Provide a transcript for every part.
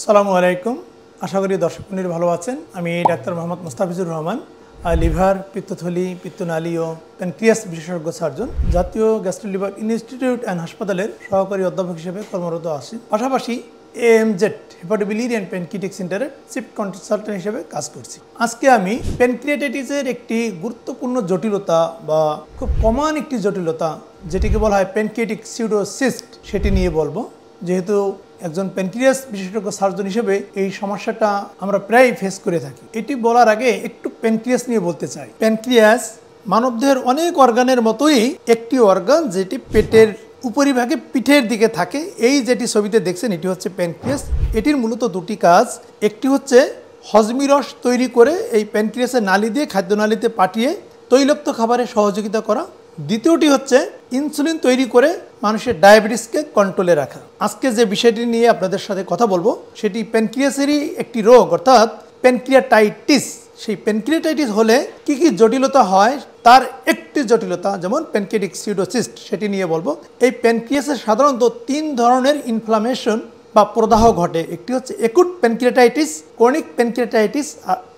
আসসালামু আলাইকুম। আশা করি দর্শক মণ্ডলী ভালো আছেন। আমি ডাক্তার মোহাম্মদ মোস্তাফিজুর রহমান, লিভার, পিত্তথলি, পিত্তনালী ও প্যানক্রিয়াস বিশেষজ্ঞ সার্জন, জাতীয় গ্যাস্ট্রো-লিভার ইনস্টিটিউট অ্যান্ড হাসপাতালের সহকারী অধ্যাপক হিসেবে কর্মরত আছি। পাশাপাশি AMZ হেপাটোবিলিয়ারি অ্যান্ড প্যানক্রিয়াটিক সেন্টারের চিফ কনসালটেন্ট হিসেবে কাজ করছি। আজকে আমি প্যানক্রিয়াটাইটিসের একটি গুরুত্বপূর্ণ জটিলতা বা খুব কমন একটি জটিলতা, যেটিকে বলা হয় প্যানক্রিয়াটিক সিউডোসিস্ট, সেটি নিয়ে বলবো। যেহেতু একজন প্যানক্রিয়াস বিশেষজ্ঞ সার্জন হিসেবে এই সমস্যাটা আমরা প্রায় ফেস করে থাকি। এটি বলার আগে একটু প্যানক্রিয়াস নিয়ে বলতে চাই। প্যানক্রিয়াস মানবদেহের অনেক অর্গানের মতোই একটি অর্গান, যেটি পেটের উপরিভাগে পিঠের দিকে থাকে। এই যেটি ছবিতে দেখছেন, এটি হচ্ছে প্যানক্রিয়াস। এটির মূলত দুটি কাজ। একটি হচ্ছে হজমি রস তৈরি করে এই প্যানক্রিয়াসের নালী দিয়ে খাদ্যনালীতে পাঠিয়ে তৈলাক্ত খাবারে সহযোগিতা করা। দ্বিতীয়টি হচ্ছে ইনসুলিন তৈরি করে মানুষের ডায়াবেটিসকে কন্ট্রোলে রাখা। আজকে যে বিষয়টি নিয়ে আপনাদের সাথে কথা বলবো, সেটি প্যানক্রিয়াসেরই একটি রোগ, অর্থাৎ প্যানক্রিয়াটাইটিস। সেই প্যানক্রিয়াটাইটিস হলে কি কি জটিলতা হয়, তার একটি জটিলতা যেমন প্যানক্রিয়াটিক সিউডোসিস্ট, সেটি নিয়ে বলবো। এই প্যানক্রিয়াসের সাধারণত 3 ধরনের ইনফ্লামেশন বা প্রদাহ ঘটে। একটি হচ্ছে একুট প্যানক্রিয়াটাইটিস, ক্রনিক প্যানক্রিয়াটাইটিস,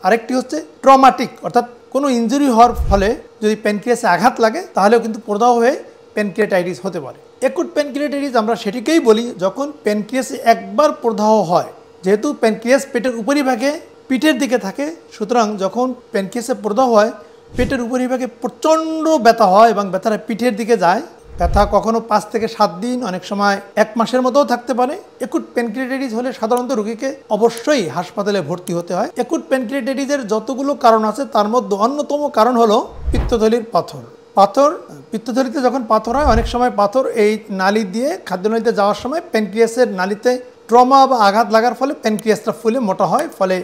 আরেকটি হচ্ছে ট্রমাটিক, অর্থাৎ কোনো ইনজুরি হওয়ার ফলে যদি প্যানক্রিয়াসে আঘাত লাগে তাহলেও কিন্তু প্রদাহ হয়ে প্যানক্রিয়াটাইটিস হতে পারে। একুট প্যানক্রিয়াটাইটিস আমরা সেটিকেই বলি যখন প্যানক্রিয়াসে একবার প্রদাহ হয়। যেহেতু প্যানক্রিয়াস পেটের উপরিভাগে পিঠের দিকে থাকে, সুতরাং যখন প্যানক্রিয়াসে প্রদাহ হয় পেটের উপরিভাগে প্রচণ্ড ব্যথা হয় এবং ব্যথাটা পিঠের দিকে যায়। ব্যথা কখনো 5 থেকে 7 দিন, অনেক সময় 1 মাসের মতোও থাকতে পারে। একুট প্যানক্রিয়াটাইটিস হলে সাধারণত রোগীকে অবশ্যই হাসপাতালে ভর্তি হতে হয়। একুট প্যানক্রিয়াটাইটিসের যতগুলো কারণ আছে তার মধ্যে অন্যতম কারণ হলো পিত্তথলির পাথর। পিত্তথলিতে যখন পাথর হয়, অনেক সময় পাথর এই নালী দিয়ে খাদ্যনালীতে যাওয়ার সময় প্যানক্রিয়াসের নালীতে ট্রমা বা আঘাত লাগার ফলে প্যানক্রিয়াসটা ফুলে মোটা হয়, ফলে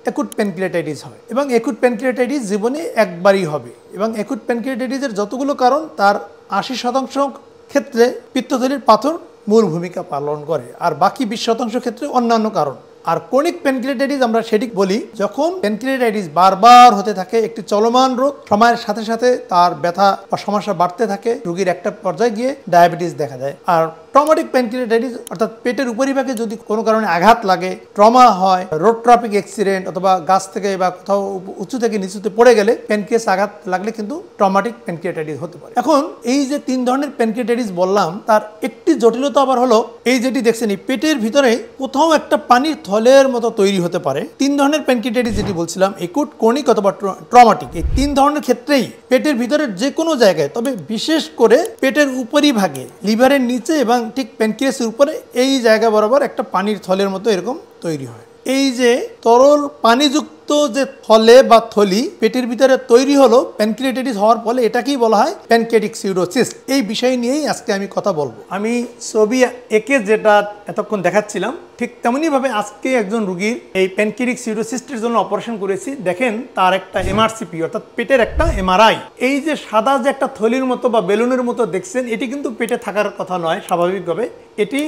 একুট প্যানক্রিয়াটাইটিস হয়। এবং একুট প্যানক্রিয়াটাইটিস জীবনে একবারই হবে। এবং একুট প্যানক্রিয়াটাইটিসের যতগুলো কারণ তার 80% ক্ষেত্রে পিত্তথলির পাথর মূল ভূমিকা পালন করে, আর বাকি 20% ক্ষেত্রে অন্যান্য কারণ। আর ক্রনিক প্যানক্রিয়াটাইটিস আমরা সেটি বলি যখন প্যানক্রিয়াটাইটিস বারবার হতে থাকে, একটি চলমান রোগ, সময়ের সাথে সাথে তার ব্যথা বা সমস্যা বাড়তে থাকে, রোগীর একটা পর্যায়ে গিয়ে ডায়াবেটিস দেখা যায়। আর ট্রমাটিক প্যানক্রিয়াটাইটিস অর্থাৎ পেটের উপরিভাগে যদি কোনো কারণে আঘাত লাগে, ট্রমা হয়, রোড ট্রাফিক অ্যাক্সিডেন্ট অথবা গাছ থেকে বা কোথাও উঁচু থেকে নিচুতে পড়ে গেলে প্যানক্রিয়াস আঘাত লাগলে কিন্তু ট্রমাটিক প্যানক্রিয়াটাইটিস হতে পারে। এখন এই যে 3 ধরনের প্যানক্রিয়াটাইটিস বললাম, তার একটি জটিলতা আবার হলো এই যেটি দেখছেন, এই পেটের ভিতরে কোথাও একটা পানির থলের মতো তৈরি হতে পারে। 3 ধরনের প্যানক্রিয়াটাইটিস যেটি বলছিলাম, একুট, ক্রনিক অথবা ট্রমাটিক, এই 3 ধরনের ক্ষেত্রেই পেটের ভিতরের যে কোনো জায়গায়, তবে বিশেষ করে পেটের উপরিভাগে লিভারের নিচে এবং ঠিক প্যানক্রিয়াসের উপরে এই জায়গা বরাবর একটা পানির থলের মতো এরকম তৈরি হয়। এই যে তরল পানিযুক্ত যে থলে বা থলি পেটের ভিতরে তৈরি হলো প্যানক্রিয়াটাইটিস হওয়ার ফলে, এটাকেই বলা হয় প্যানক্রিয়াটিক সিউডোসিস্ট। এই বিষয় নিয়েই আজকে আমি কথা বলবো। আমি ছবি এঁকে যেটা এতক্ষণ দেখাচ্ছিলাম, ঠিক তেমনিভাবে আজকে একজন রুগীর এই প্যানক্রিয়াটিক সিউডোসিস্টের জন্য অপারেশন করেছি। দেখেন, তার একটা MRCP অর্থাৎ পেটের একটা MRI। এই যে সাদা যে একটা থলির মতো বা বেলুনের মতো দেখছেন, এটি কিন্তু পেটে থাকার কথা নয় স্বাভাবিকভাবে। এটি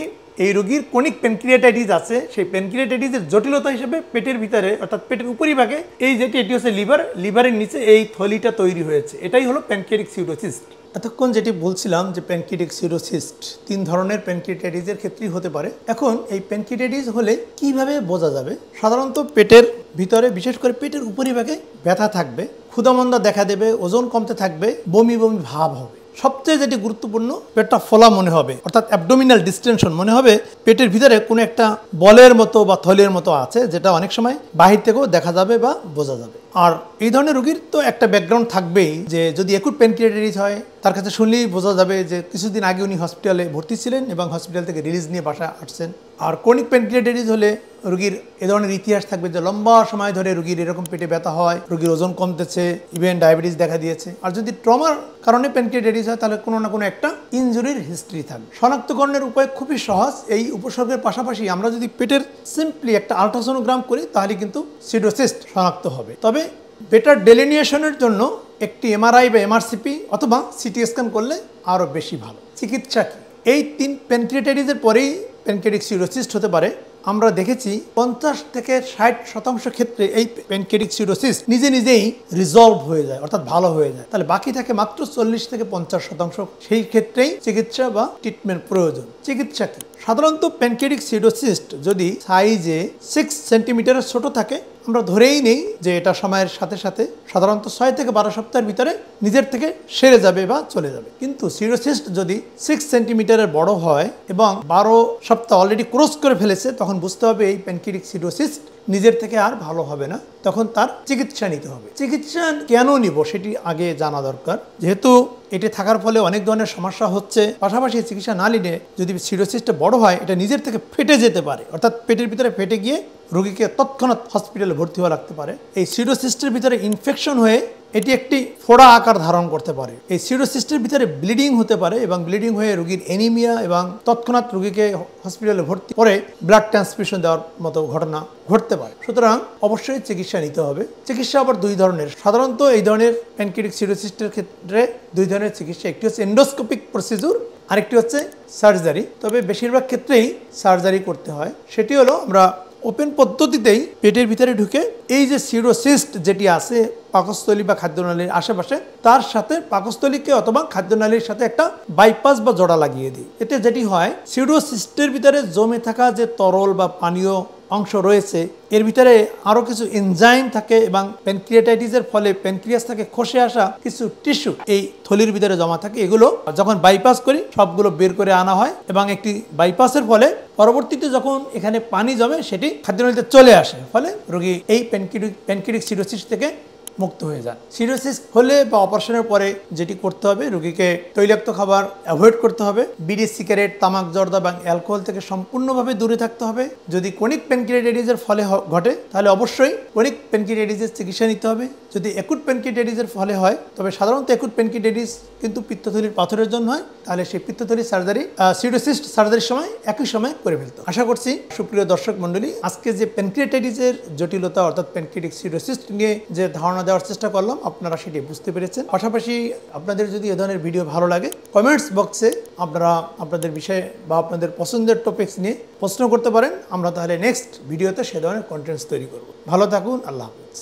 এই রোগীর ক্রনিক প্যানক্রিয়াটাইটিস আছে, সেই প্যানক্রিয়াটাইটিসের জটিলতা হিসেবে পেটের ভিতরে অর্থাৎ পেটের উপরিভাগে এই যেটি, এটি হচ্ছে লিভারের নিচে এই থলিটা তৈরি হয়েছে। এটাই হলো প্যানক্রিয়াটিক সিউডোসিস্ট। এতক্ষণ যেটি বলছিলাম যে প্যানক্রিয়াটিক সিউডোসিস্ট 3 ধরনের প্যানক্রিয়াটাইটিসের ক্ষেত্রেই হতে পারে। এখন এই প্যানক্রিয়াটাইটিস হলে কিভাবে বোঝা যাবে? সাধারণত পেটের ভিতরে, বিশেষ করে পেটের উপরিভাগে ব্যথা থাকবে, ক্ষুধামন্দা দেখা দেবে, ওজন কমতে থাকবে, বমি বমি ভাব হবে। সবচেয়ে যেটি গুরুত্বপূর্ণ, পেটটা ফোলা মনে হবে, অর্থাৎ অ্যাবডোমিনাল ডিস্টেনশন মনে হবে, পেটের ভিতরে কোনো একটা বলের মতো বা থলের মতো আছে, যেটা অনেক সময় বাহির থেকেও দেখা যাবে বা বোঝা যাবে। আর এই ধরনের রোগীর তো একটা ব্যাকগ্রাউন্ড থাকবেই, যে যদি একুট প্যানক্রিয়াটাইটিস হয় তার কাছে শুনলেই বোঝা যাবে যে কিছুদিন আগে উনি হসপিটালে ভর্তি ছিলেন এবং হসপিটাল থেকে রিলিজ নিয়ে বাসায় আসছেন। আর ক্রনিক প্যানক্রিয়াটাইটিস হলে রোগীর এ ধরনের ইতিহাস থাকবে যে লম্বা সময় ধরে রোগীর এরকম পেটে ব্যথা হয়, রোগীর ওজন কমতেছে, ইভেন ডায়াবেটিস দেখা দিয়েছে। আর যদি ট্রমার কারণে প্যানক্রিয়াটাইটিস হয় তাহলে কোনো না কোনো একটা ইনজুরির হিস্ট্রি থাকবে। শনাক্তকরণের উপায় খুবই সহজ। এই উপসর্গের পাশাপাশি আমরা যদি পেটের সিম্পলি একটা আল্ট্রাসোনোগ্রাম করি তাহলে কিন্তু সিউডোসিস্ট শনাক্ত হবে। তবে বেটার ডেলিনিয়েশনের জন্য একটি MRI বা MRCP অথবা CT স্ক্যান করলে আরও বেশি ভালো। চিকিৎসা কি? এই 3 প্যানক্রিয়াটাইটিসের পরেই প্যানক্রিয়াটিক সিউডোসিস্ট হতে পারে। আমরা দেখেছি 50 থেকে 60% ক্ষেত্রে এই প্যানক্রিয়াটিক সিরোসিস নিজে নিজেই রিজলভ হয়ে যায়, অর্থাৎ ভালো হয়ে যায়। তাহলে বাকি থাকে মাত্র 40 থেকে 50%। সেই ক্ষেত্রেই চিকিৎসা বা ট্রিটমেন্ট প্রয়োজন। চিকিৎসা কি? সাধারণত প্যানক্রিয়াটিক সিরোসিস যদি সাইজে 6 সেন্টিমিটারের ছোট থাকে, আমরা ধরেই নেই যে এটা সময়ের সাথে সাথে সাধারণত 6 থেকে 12 সপ্তাহের ভিতরে নিজের থেকে সেরে যাবে বা চলে যাবে। কিন্তু সিরোসিস যদি 6 সেন্টিমিটারের বড় হয় এবং 12 সপ্তাহ অলরেডি ক্রস করে ফেলেছে, তখন বুঝতে হবে এই প্যানক্রিয়াটিক সিরোসিস নিজের থেকে আর ভালো হবে না, তখন তার চিকিৎসা নিতে হবে। চিকিৎসা কেন নিব সেটি আগে জানা দরকার। যেহেতু এটি থাকার ফলে অনেক ধরনের সমস্যা হচ্ছে, পাশাপাশি চিকিৎসা না নিলে যদি সিরোসিসটা বড় হয়, এটা নিজের থেকে ফেটে যেতে পারে, অর্থাৎ পেটের ভিতরে ফেটে গিয়ে রোগীকে তৎক্ষণাৎ হসপিটালে ভর্তি হওয়া লাগতে পারে। এই সিরোসিসের ভিতরে ইনফেকশন হয়ে এটি একটি ফোড়া আকার ধারণ করতে পারে। এই সিরোসিসের ভিতরে ব্লিডিং হতে পারে এবং ব্লিডিং হয়ে রোগীর অ্যানিমিয়া এবং তৎক্ষণাৎ রোগীকে হসপিটালে ভর্তি করে ব্লাড ট্রান্সফিউশন দেওয়ার মতো ঘটনা ঘটতে পারে। সুতরাং অবশ্যই চিকিৎসা নিতে হবে। চিকিৎসা আবার দুই ধরনের। সাধারণত এই ধরনের প্যানক্রিয়াটিক সিরোসিসের ক্ষেত্রে দুই ধরনের চিকিৎসা, একটি হচ্ছে এন্ডোস্কোপিক প্রসিডিউর, আরেকটি হচ্ছে সার্জারি। তবে বেশিরভাগ ক্ষেত্রেই সার্জারি করতে হয়। সেটি হলো আমরা ওপেন পদ্ধতিতেই পেটের ভিতরে ঢুকে এই যে সিরোসিস্ট যেটি আছে পাকস্থলী বা খাদ্যনালীর আশেপাশে, তার সাথে পাকস্থলীকে অথবা খাদ্যনালীর সাথে একটা বাইপাস বা জোড়া লাগিয়ে দিই। এতে যেটি হয়, সিরোসিস্টের ভিতরে জমে থাকা যে তরল বা পানীয় অংশ রয়েছে, এর ভিতরে আরো কিছু এনজাইম থাকে এবং প্যানক্রিয়াটাইটিসের ফলে প্যানক্রিয়াস থেকে খসে আসা কিছু টিস্যু এই থলির ভিতরে জমা থাকে। এগুলো যখন বাইপাস করি সবগুলো বের করে আনা হয় এবং একটি বাইপাসের ফলে পরবর্তীতে যখন এখানে পানি জমে সেটি খাদ্যনালীতে চলে আসে, ফলে রোগী এই প্যানক্রিয়াটিক সিরোসিস থেকে মুক্ত হয়ে যান। সিরোসিস হলে বা অপারেশনের পরে যেটি করতে হবে, রোগীকে তৈলাক্ত খাবার অ্যাভয়েড করতে হবে, বিড়ি, সিগারেট, তামাক, জর্দা এবং অ্যালকোহল থেকে সম্পূর্ণভাবে দূরে থাকতে হবে। যদি ক্রনিক প্যানক্রিয়াটাইটিসের ফলে ঘটে তাহলে অবশ্যই ক্রনিক প্যানক্রিয়াটাইটিসের চিকিৎসা নিতে হবে। যদি অ্যাকুট প্যানক্রিয়াটাইটিসের ফলে হয়, তবে সাধারণত অ্যাকুট প্যানক্রিয়াটাইটিস কিন্তু পিত্তথলির পাথরের জন্য হয়, তাহলে সেই পিত্তথলির সার্জারি সিরোসিস সার্জারির সময় একই সময় করে ফেলতে। আশা করছি সুপ্রিয় দর্শক মণ্ডলী, আজকে যে প্যানক্রিয়াটাইটিসের জটিলতা অর্থাৎ প্যানক্রিয়াটিক সিরোসিস নিয়ে যে ধারণা দেওয়ার চেষ্টা করলাম, আপনারা সেটি বুঝতে পেরেছেন। পাশাপাশি আপনাদের যদি এ ধরনের ভিডিও ভালো লাগে, কমেন্টস বক্সে আপনারা আপনাদের বিষয়ে বা আপনাদের পছন্দের টপিকস নিয়ে প্রশ্ন করতে পারেন। আমরা তাহলে নেক্সট ভিডিওতে সে ধরনের কন্টেন্টস তৈরি করব। ভালো থাকুন। আল্লাহ হাফেজ।